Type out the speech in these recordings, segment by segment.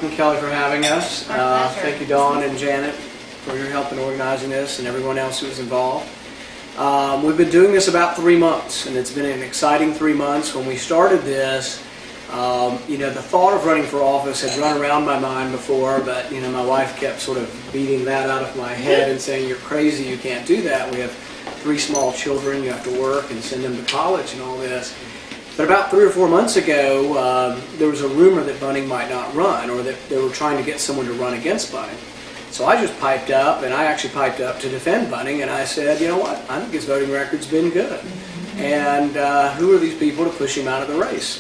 and Kelly for having us. Thank you, Dawn and Janet, for your help in organizing this, and everyone else who was involved. We've been doing this about 3 months, and it's been an exciting 3 months. When we started this, the thought of running for office had run around my mind before, but my wife kept sort of beating that out of my head and saying, "You're crazy, you can't do that. We have 3 small children, you have to work and send them to college and all this." But about 3 or 4 months ago, there was a rumor that Bunning might not run, or that they were trying to get someone to run against Bunning. So I just piped up, and I actually piped up to defend Bunning, and I said, you know what, I think his voting record's been good. And who are these people to push him out of the race?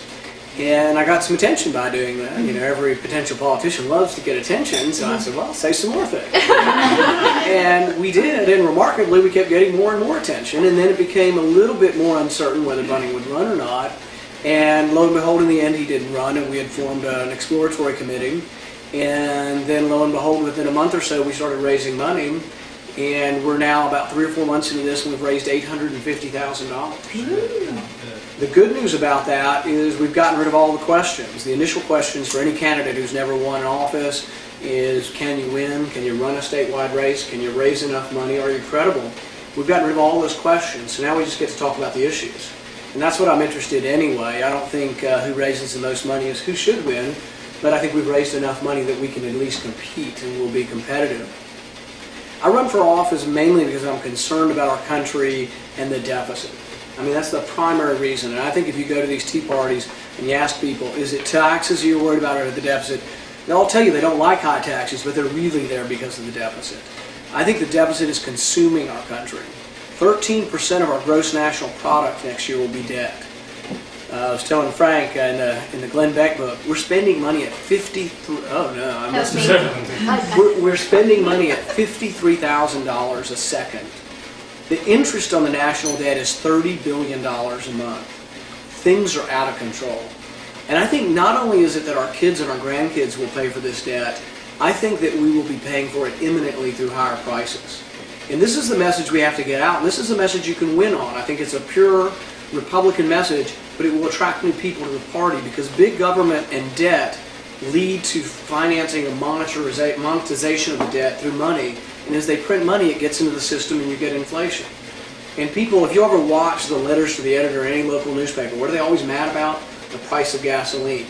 And I got some attention by doing that. Every potential politician loves to get attention, so I said, well, say some more things. And we did, and remarkably, we kept getting more and more attention, and then it became a little bit more uncertain whether Bunning would run or not. And lo and behold, in the end, he didn't run, and we had formed an exploratory committee. And then lo and behold, within a month or so, we started raising money, and we're now about 3 or 4 months into this, and we've raised $850,000. The good news about that is we've gotten rid of all the questions. The initial questions for any candidate who's never won an office is, can you win? Can you run a statewide race? Can you raise enough money? Are you credible? We've gotten rid of all those questions, so now we just get to talk about the issues. And that's what I'm interested in anyway. I don't think who raises the most money is who should win, but I think we've raised enough money that we can at least compete and we'll be competitive. I run for office mainly because I'm concerned about our country and the deficit. I mean, that's the primary reason. And I think if you go to these tea parties and you ask people, is it taxes you're worried about or the deficit? They'll all tell you they don't like high taxes, but they're really there because of the deficit. I think the deficit is consuming our country. 13% of our gross national product next year will be debt. I was telling Frank in the Glenn Beck book, we're spending money at we're spending money at $53,000 a second. The interest on the national debt is $30 billion a month. Things are out of control. And I think not only is it that our kids and our grandkids will pay for this debt, I think that we will be paying for it imminently through higher prices. And this is the message we have to get out, and this is the message you can win on. I think it's a pure Republican message, but it will attract new people to the party because big government and debt lead to financing and monetization of the debt through money. And as they print money, it gets into the system and you get inflation. And people, if you ever watch the letters to the editor in any local newspaper, what are they always mad about? The price of gasoline.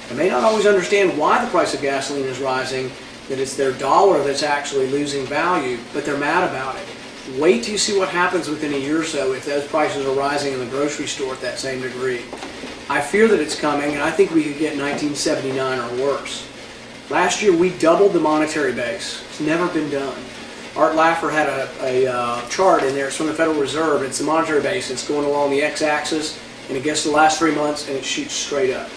They may not always understand why the price of gasoline is rising, that it's their dollar that's actually losing value, but they're mad about it. Wait till you see what happens within a year or so if those prices are rising in the grocery store at that same degree. I fear that it's coming, and I think we could get 1979 or worse. Last year, we doubled the monetary base. It's never been done. Art Laffer had a chart in there. It's from the Federal Reserve. It's the monetary base. It's going along the x-axis, and it gets to the last 3 months, and it shoots straight up.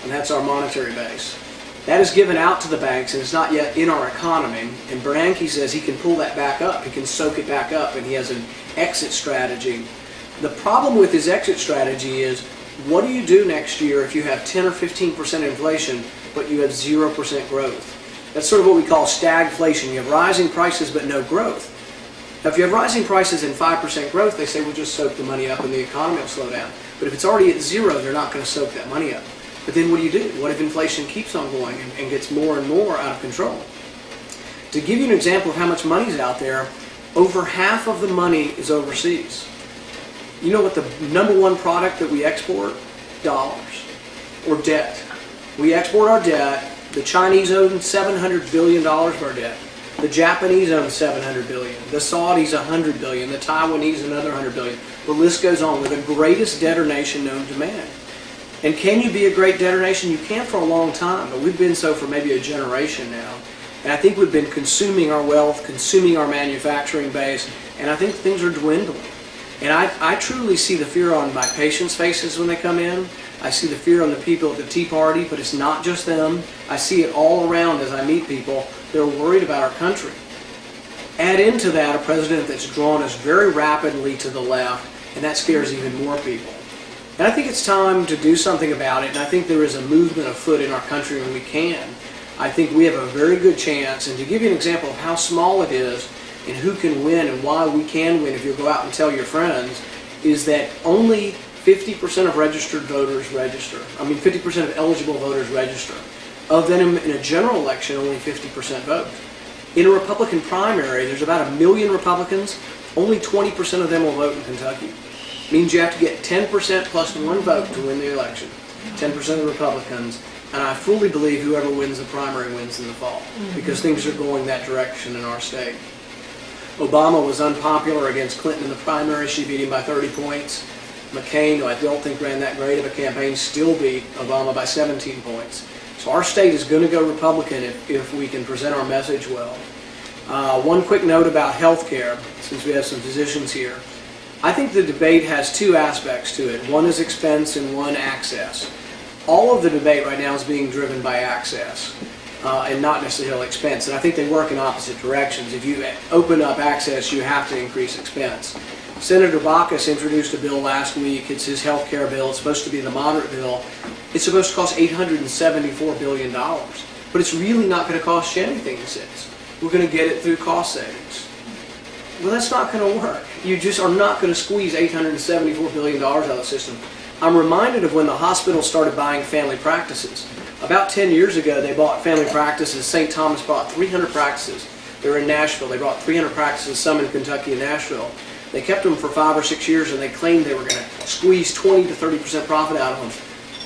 And that's our monetary base. That is given out to the banks, and it's not yet in our economy. And Bernanke says he can pull that back up. He can soak it back up, and he has an exit strategy. The problem with his exit strategy is, what do you do next year if you have 10 or 15% inflation, but you have 0% growth? That's sort of what we call stagflation. You have rising prices but no growth. Now, if you have rising prices and 5% growth, they say we'll just soak the money up and the economy will slow down. But if it's already at 0, they're not going to soak that money up. But then what do? What if inflation keeps on going and gets more and more out of control? To give you an example of how much money is out there, over half of the money is overseas. You know what the number one product that we export? Dollars, or debt. We export our debt. The Chinese own $700 billion of our debt. The Japanese own $700 billion. The Saudis $100 billion. The Taiwanese another $100 billion. The list goes on. We're the greatest debtor nation known to man. And can you be a great debtor nation? You can for a long time, but we've been so for maybe a generation now. And I think we've been consuming our wealth, consuming our manufacturing base, and I think things are dwindling. And I truly see the fear on my patients' faces when they come in. I see the fear on the people at the Tea Party, but it's not just them. I see it all around as I meet people. They're worried about our country. Add into that a president that's drawn us very rapidly to the left, and that scares even more people. And I think it's time to do something about it, and I think there is a movement afoot in our country when we can. I think we have a very good chance, and to give you an example of how small it is and who can win and why we can win if you go out and tell your friends, is that only 50% of registered voters register. 50% of eligible voters register. Of them in a general election, only 50% vote. In a Republican primary, there's about 1 million Republicans. Only 20% of them will vote in Kentucky. Means you have to get 10% plus one vote to win the election. 10% of the Republicans. And I fully believe whoever wins the primary wins in the fall, because things are going that direction in our state. Obama was unpopular against Clinton in the primary. She beat him by 30 points. McCain, who I don't think ran that great of a campaign, still beat Obama by 17 points. So our state is going to go Republican if we can present our message well. One quick note about health care, since we have some physicians here. I think the debate has two aspects to it. One is expense and one access. All of the debate right now is being driven by access and not necessarily expense. And I think they work in opposite directions. If you open up access, you have to increase expense. Senator Baucus introduced a bill last week. It's his health care bill. It's supposed to be the moderate bill. It's supposed to cost $874 billion. But it's really not going to cost you anything, he says. We're going to get it through cost savings. Well, that's not going to work. You just are not going to squeeze $874 billion out of the system. I'm reminded of when the hospital started buying family practices. About 10 years ago, they bought family practices. St. Thomas bought 300 practices. They were in Nashville. They bought 300 practices, some in Kentucky and Nashville. They kept them for 5 or 6 years, and they claimed they were going to squeeze 20 to 30% profit out of them.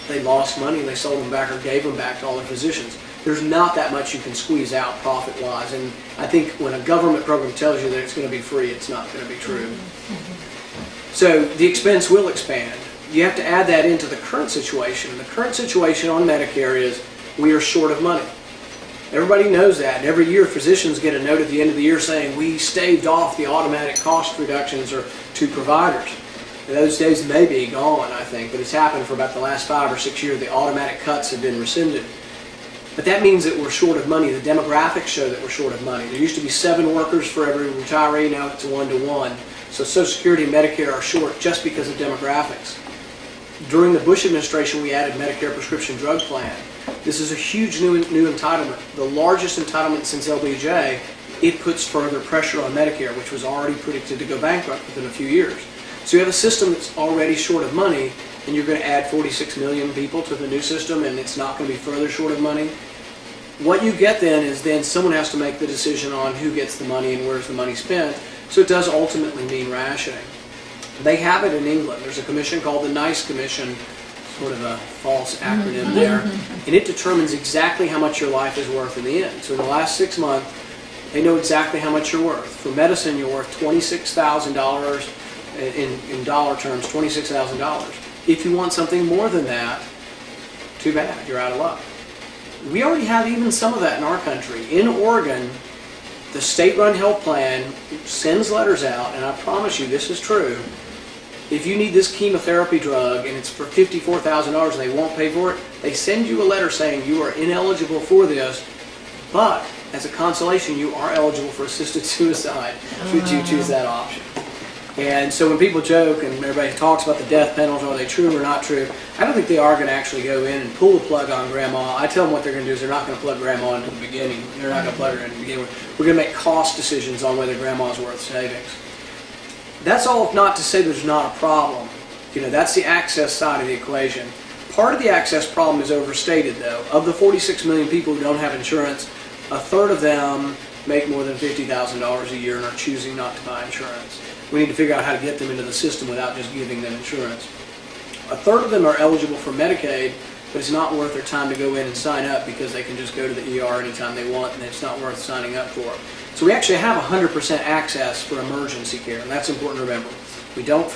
They lost money, and they sold them back or gave them back to all their physicians. There's not that much you can squeeze out profit-wise, and I think when a government program tells you that it's going to be free, it's not going to be true. So the expense will expand. You have to add that into the current situation. And the current situation on Medicare is we are short of money. Everybody knows that. And every year physicians get a note at the end of the year saying we staved off the automatic cost reductions to providers. And those days may be gone, I think, but it's happened for about the last 5 or 6 years. The automatic cuts have been rescinded. But that means that we're short of money. The demographics show that we're short of money. There used to be 7 workers for every retiree. Now it's 1 to 1. So Social Security and Medicare are short just because of demographics. During the Bush administration, we added Medicare prescription drug plan. This is a huge new entitlement, the largest entitlement since LBJ. It puts further pressure on Medicare, which was already predicted to go bankrupt within a few years. So you have a system that's already short of money, and you're going to add 46 million people to the new system, and it's not going to be further short of money. What you get then is someone has to make the decision on who gets the money and where's the money spent. So it does ultimately mean rationing. They have it in England. There's a commission called the NICE Commission, sort of a false acronym there, and it determines exactly how much your life is worth in the end. So in the last 6 months, they know exactly how much you're worth. For medicine, you're worth $26,000 in dollar terms, $26,000. If you want something more than that, too bad, you're out of luck. We already have even some of that in our country. In Oregon, the state-run health plan sends letters out, and I promise you this is true. If you need this chemotherapy drug and it's for $54,000 and they won't pay for it, they send you a letter saying you are ineligible for this, but as a consolation you are eligible for assisted suicide should you choose that option. And so when people joke and everybody talks about the death penalty, are they true or not true, I don't think they are going to actually go in and pull the plug on grandma. I tell them what they're going to do is they're not going to plug grandma into the beginning. They're not going to plug her in the beginning. We're going to make cost decisions on whether grandma's worth savings. That's all not to say there's not a problem. You know, that's the access side of the equation. Part of the access problem is overstated though. Of the 46 million people who don't have insurance, a third of them make more than $50,000 a year and are choosing not to buy insurance. We need to figure out how to get them into the system without just giving them insurance. A third of them are eligible for Medicaid, but it's not worth their time to go in and sign up because they can just go to the ER anytime they want and it's not worth signing up for. So we actually have 100% access for emergency care, and that's important to remember. We don't for